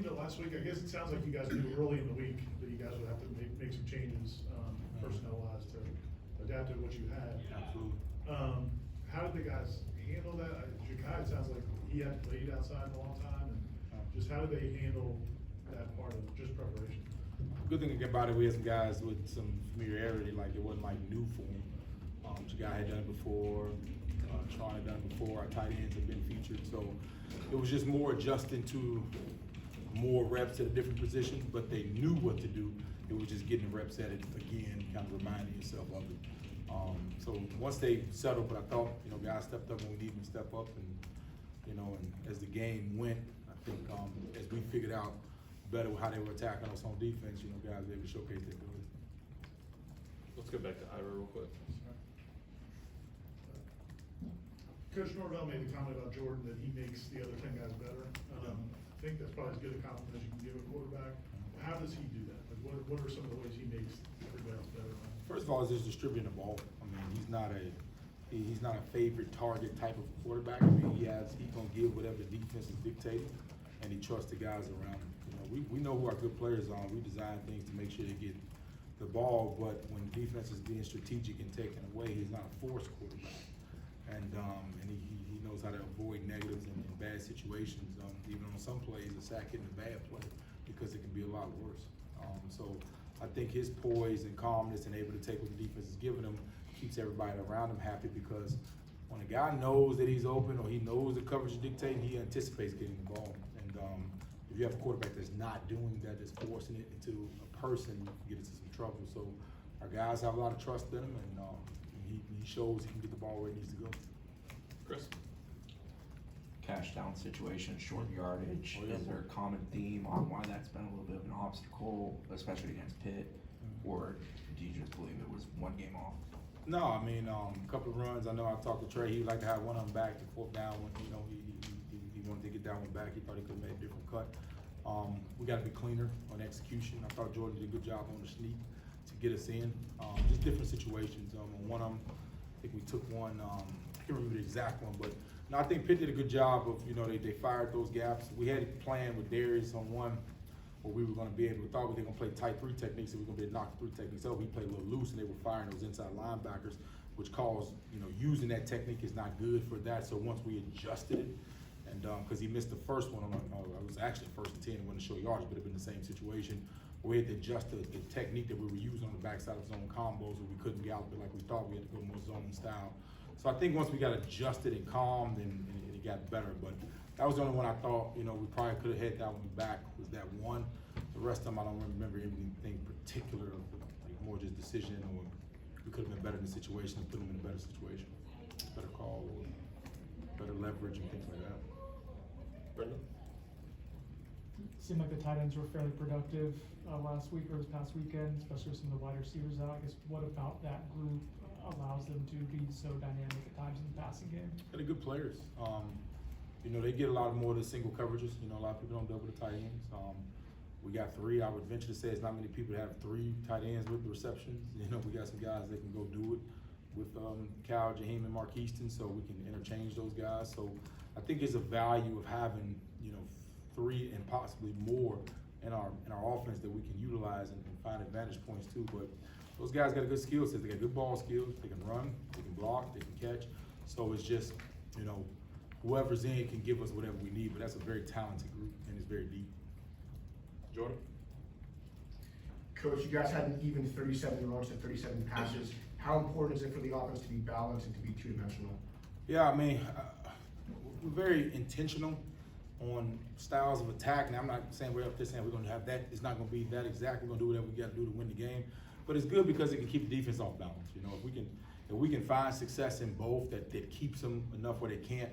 team that last week, I guess it sounds like you guys knew early in the week that you guys would have to make some changes, personnel-wise to adapt to what you had. Absolutely. How did the guys handle that? Jakai, it sounds like he hadn't played outside in a long time, and just how did they handle that part of just preparation? Good thing about it, we had some guys with some familiarity, like it wasn't like new for him. Jakai had done it before, Tron had done it before, our tight ends had been featured, so it was just more adjusting to more reps at a different position, but they knew what to do. It was just getting the reps at it again, kind of reminding yourself of it. So once they settled, but I thought, guys stepped up when we needed them to step up, and and as the game went, I think as we figured out better how they were attacking us on defense, guys were able to showcase their ability. Let's go back to Ira real quick. Coach Norvell made the comment about Jordan that he makes the other 10 guys better. I think that's probably as good a compliment as you can give a quarterback. How does he do that? Like, what are some of the ways he makes everybody else better? First of all, is just distributing the ball. I mean, he's not a favorite target type of quarterback. I mean, he's gonna give whatever the defense is dictating, and he trusts the guys around him. We know who our good players are. We design things to make sure they get the ball, but when defense is being strategic and taken away, he's not a forced quarterback. And he knows how to avoid negatives and bad situations. Even on some plays, a sack isn't a bad play because it can be a lot worse. So I think his poise and calmness and able to take what the defense is giving him keeps everybody around him happy, because when a guy knows that he's open or he knows the coverage is dictating, he anticipates getting the ball. And if you have a quarterback that's not doing that, that's forcing it into a person, you can get into some trouble. So our guys have a lot of trust in him, and he shows he can get the ball where it needs to go. Chris? Cash down situation, short yardage. Oh, yeah. Is there a common theme on why that's been a little bit of an obstacle, especially against Pitt? Or do you just believe it was one game off? No, I mean, a couple of runs. I know I talked to Trey. He would like to have one of them back, the fourth down. When, he wanted to get that one back. He thought he could have made a different cut. We got to be cleaner on execution. I thought Jordan did a good job on the sneak to get us in. Just different situations. On one of them, I think we took one. I can't remember the exact one, but no, I think Pitt did a good job of, they fired those gaps. We had a plan with Darius on one where we were going to be able, we thought we were going to play tight 3 techniques, and we were going to be able to knock the 3 techniques out. We played a little loose, and they were firing those inside linebackers, which caused, using that technique is not good for that. So once we adjusted it, and because he missed the first one, it was actually 1st and 10, it wasn't show yards, but it would have been the same situation. We had to adjust the technique that we were using on the backside of zone combos, where we couldn't gallop it like we thought. We had to go more zone style. So I think once we got adjusted and calmed, and it got better. But that was the only one I thought, we probably could have had that one back, was that one. The rest of them, I don't remember anything particular, like more just decision, or we could have been better in the situation and put them in a better situation. Better call, or better leverage and things like that. Brendan? Seemed like the tight ends were fairly productive last week or this past weekend, especially with some of the wide receivers out. I guess what about that group allows them to be so dynamic at times in the passing game? They're good players. They get a lot more of the single coverages. A lot of people don't double the tight ends. We got 3. I would venture to say it's not many people that have 3 tight ends with the receptions. We got some guys that can go do it with Cal, Jaheim, and Mark Easton, so we can interchange those guys. So I think it's a value of having 3 and possibly more in our offense that we can utilize and find advantage points too. But those guys got a good skill set. They got good ball skills. They can run, they can block, they can catch. So it's just, whoever's in can give us whatever we need. But that's a very talented group, and it's very deep. Jordan? Coach, you guys had an even 37 runs and 37 passes. How important is it for the offense to be balanced and to be two-dimensional? Yeah, I mean, we're very intentional on styles of attack. And I'm not saying we're up there saying we're going to have that. It's not going to be that exact. We're going to do whatever we got to do to win the game. But it's good because it can keep the defense off balance. If we can find success in both, that keeps them enough where they can't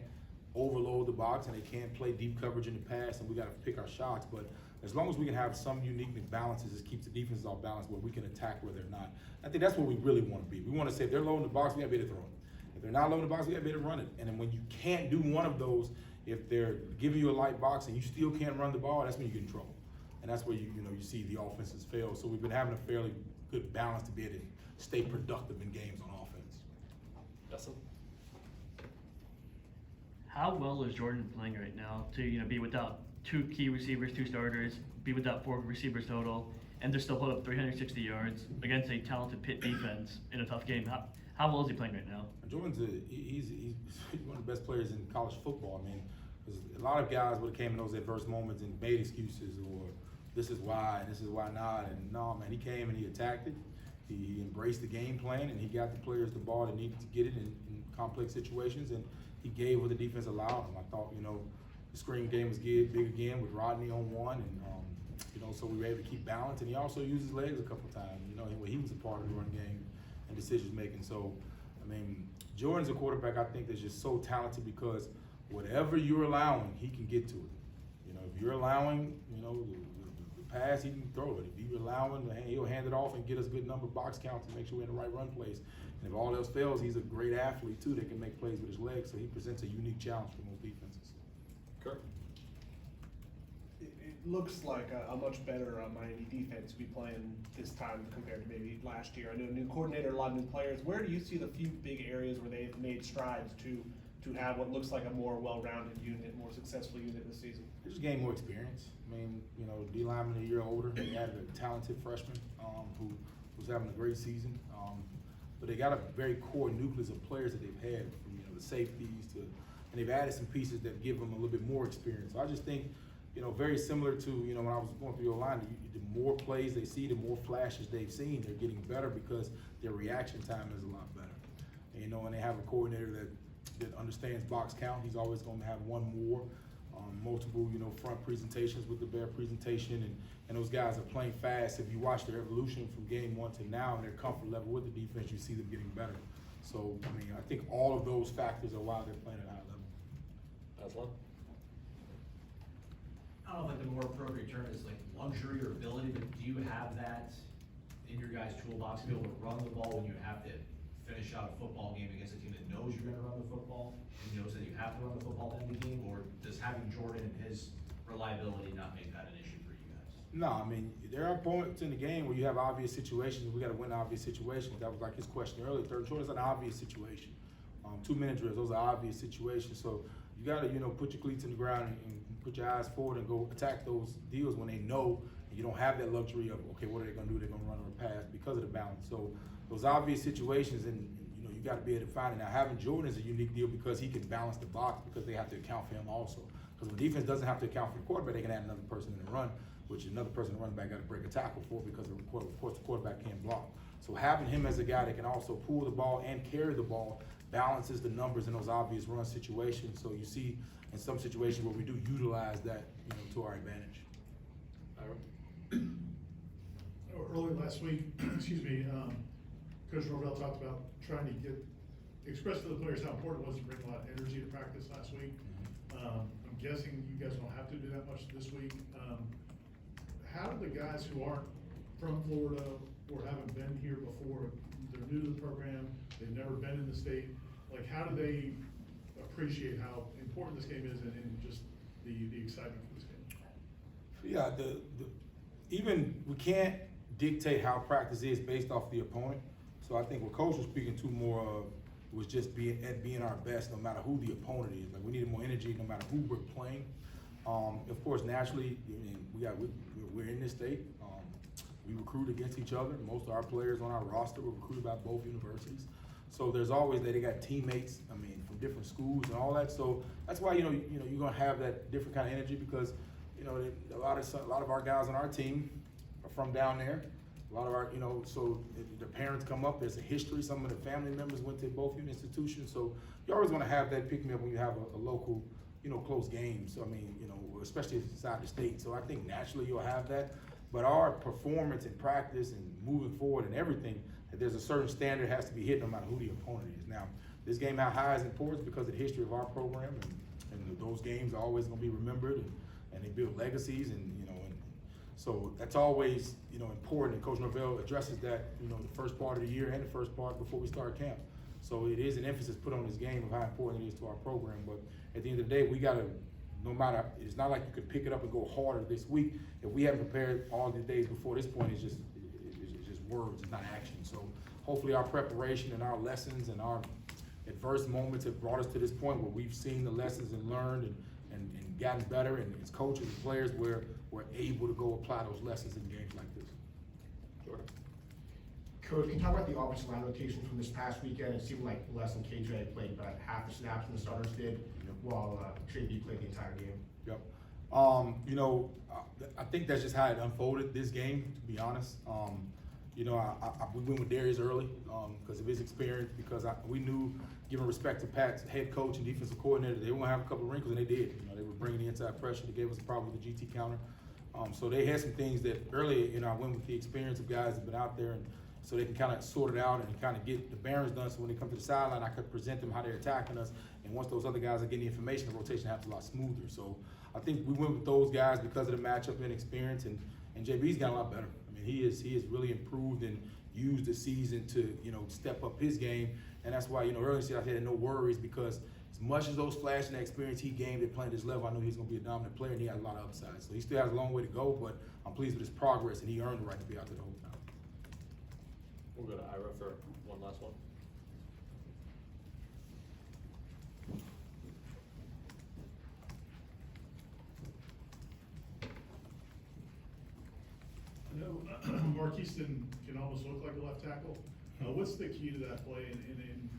overload the box and they can't play deep coverage in the pass, and we got to pick our shots. But as long as we can have some unique balances, it keeps the defense off balance where we can attack where they're not. I think that's what we really want to be. We want to say if they're loading the box, we got to be able to throw it. If they're not loading the box, we got to be able to run it. And then when you can't do one of those, if they're giving you a light box and you still can't run the ball, that's when you get in trouble. And that's where you see the offenses fail. So we've been having a fairly good balance to be able to stay productive in games on offense. Justin? how well is Jordan playing right now to, be without 2 key receivers, 2 starters, be without 4 receivers total, and to still put up 360 yards against a talented Pitt defense in a tough game? How well is he playing right now? Jordan's he's one of the best players in college football. I mean, 'cause a lot of guys would have came in those adverse moments and made excuses, or this is why and this is why not. And no, man, he came and he attacked it. He embraced the game plan, and he got the players the ball that needed to get it in complex situations, and he gave what the defense allowed him. I thought, the screen game was big again with Rodney on one, and so we were able to keep balance. And he also used his legs a couple times. He was a part of the run game and decision making. So, I mean, Jordan's a quarterback I think that's just so talented because whatever you're allowing, he can get to it. If you're allowing, the pass, he can throw it. If you're allowing, he'll hand it off and get us a good number of box counts and make sure we're in the right run plays. And if all else fails, he's a great athlete too that can make plays with his legs. So he presents a unique challenge for most defenses. Kirk? It looks like a much better Miami defense to be playing this time compared to maybe last year. I know new coordinator, a lot of new players. Where do you see the few big areas where they've made strides to have what looks like a more well-rounded unit, more successful unit this season? They just gained more experience. I mean, D lineman a year older. They added a talented freshman who was having a great season. But they got a very core nucleus of players that they've had, from the safeties to, and they've added some pieces that give them a little bit more experience. So I just think, very similar to, when I was going through your line, the more plays they see, the more flashes they've seen, they're getting better because their reaction time is a lot better. And they have a coordinator that understands box count. He's always going to have one more, multiple, front presentations with the bear presentation, and those guys are playing fast. If you watch their evolution from game 1 to now and their comfort level with the defense, you see them getting better. So, I mean, I think all of those factors are why they're playing at a high level. Aslan? I don't know if the more appropriate term is like luxury or ability, but do you have that in your guys' toolbox to be able to run the ball when you have to finish out a football game against a team that knows you're gonna run the football and knows that you have to run the football in the game, or does having Jordan and his reliability not make that an issue for you guys? No, I mean, there are points in the game where you have obvious situations. We got to win obvious situations. That was like his question earlier. Third quarter is an obvious situation. 2-minute drills, those are obvious situations. So you got to, put your cleats in the ground and put your eyes forward and go attack those deals when they know, and you don't have that luxury of, okay, what are they going to do? They're going to run or pass because of the balance. So those obvious situations, and you got to be able to find it. Now, having Jordan is a unique deal because he can balance the box because they have to account for him also. Because when defense doesn't have to account for the quarterback, they can add another person in the run, which another person in the running back got to break a tackle for because of course the quarterback can't block. So having him as a guy that can also pull the ball and carry the ball balances the numbers in those obvious run situations. So you see in some situations where we do utilize that, to our advantage. Ira? Earlier last week, excuse me, Coach Norvell talked about trying to express to the players how important it was to bring a lot of energy to practice last week. I'm guessing you guys don't have to do that much this week. How do the guys who aren't from Florida or haven't been here before, they're new to the program, they've never been in the state, like how do they appreciate how important this game is and just the excitement for this game? Yeah, even we can't dictate how practice is based off the opponent. So I think what Coach was speaking to more of was just being our best, no matter who the opponent is. Like we needed more energy, no matter who we're playing. Of course, naturally, we're in this state. We recruit against each other. Most of our players on our roster were recruited by both universities. So there's always that they got teammates. I mean, from different schools and all that. So that's why you're gonna have that different kind of energy because a lot of our guys on our team are from down there. A lot of our, so the parents come up, there's a history. Some of the family members went to both institutions. So you're always gonna have that pick me up when you have a local, close game. So, I mean, especially inside the state. So I think naturally you'll have that. But our performance in practice and moving forward and everything, there's a certain standard has to be hit no matter who the opponent is. Now, this game, how high is important because of the history of our program and those games are always gonna be remembered and they build legacies and so that's always, important, and Coach Norvell addresses that, the first part of the year and the first part before we start camp. So it is an emphasis put on this game of how important it is to our program, but at the end of the day, we gotta, no matter, it's not like you could pick it up and go harder this week. If we haven't prepared all the days before this point, it's just words, it's not action. So hopefully our preparation and our lessons and our, adverse moments have brought us to this point where we've seen the lessons and learned and gotten better, and as coaches and players, we're able to go apply those lessons in games like this. Jordan? Coach, can you talk about the offensive line rotation from this past weekend? It seemed like Les and KJ played about half the snaps than the starters did, while Trey B played the entire game. Yep. You know, I think that's just how it unfolded this game, to be honest. You know, we went with Darius early because of his experience, because we knew, given respect to Pat's head coach and defensive coordinator, they were gonna have a couple of wrinkles, and they did. You know, they were bringing the inside pressure. They gave us a problem with the GT counter. So they had some things that early, you know, I went with the experience of guys that have been out there, and so they can kind of sort it out and kind of get the bearings done. So when they come to the sideline, I could present them how they're attacking us. And once those other guys are getting the information, the rotation happens a lot smoother. So I think we went with those guys because of the matchup and experience, and JB's got a lot better. I mean, he has really improved and used the season to, you know, step up his game. And that's why, you know, earlier I had no worries, because as much as those flash and experience he gained at playing this level, I knew he was going to be a dominant player, and he had a lot of upside. So he still has a long way to go, but I'm pleased with his progress, and he earned the right to be out there the whole time. We'll go to Ira for one last one. I know Marquiston can almost look like a left tackle. What's the key to that play, and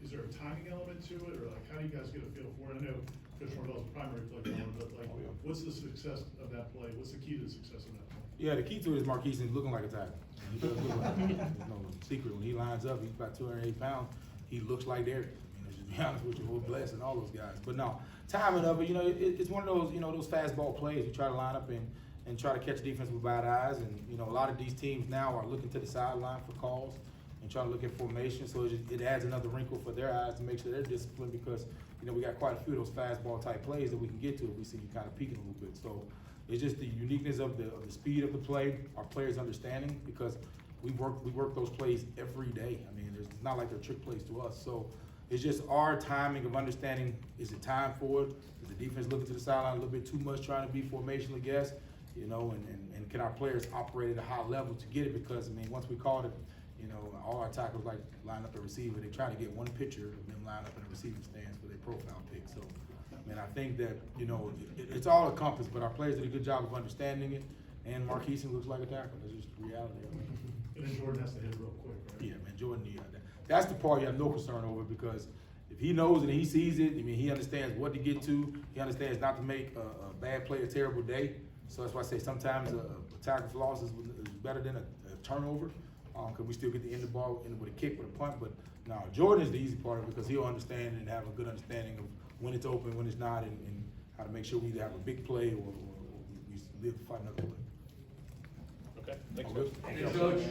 is there a timing element to it, or like how do you guys get a feel for it? I know Coach Norvell's a primary play caller, but like, what's the success of that play? What's the key to the success of that play? Yeah, the key to it is Marquiston looking like a tackle. He does look like a tackle. There's no secret. When he lines up, he's about 208 pounds. He looks like Darius. I mean, let's just be honest with you, we're blessed and all those guys. But no, timing of it, you know, it's one of those, you know, those fastball plays. You try to line up and try to catch defense with bad eyes. And, you know, a lot of these teams now are looking to the sideline for calls and trying to look at formation. So it adds another wrinkle for their eyes to make sure they're disciplined, because, you know, we got quite a few of those fastball type plays that we can get to if we see you kind of peeking a little bit. So it's just the uniqueness of the speed of the play, our players' understanding, we work those plays every day. I mean, it's not like they're trick plays to us. So it's just our timing of understanding, is it time for it? Is the defense looking to the sideline a little bit too much, trying to be formationally guessed? You know, and can our players operate at a high level to get it? Because, I mean, once we called it, you know, all our tackles like line up a receiver. They try to get one picture of them line up in the receiving stands for their profile pick. So, I mean, I think that, you know, it's all encompassed, but our players did a good job of understanding it, and Marquiston looks like a tackle. That's just the reality of it. And then Jordan has to hit it real quick, right? Yeah, man, Jordan, yeah. That's the part you have no concern over, because if he knows it and he sees it, I mean, he understands what to get to. He understands not to make a bad play a terrible day. So that's why I say sometimes a tackle for loss is better than a turnover, because we still get the end of the ball with a kick, with a punt. But no, Jordan is the easy part of it, because he'll understand and have a good understanding of when it's open, when it's not, and how to make sure we either have a big play or we live to fight another play. Okay, thanks, Coach. Thank you. Coach.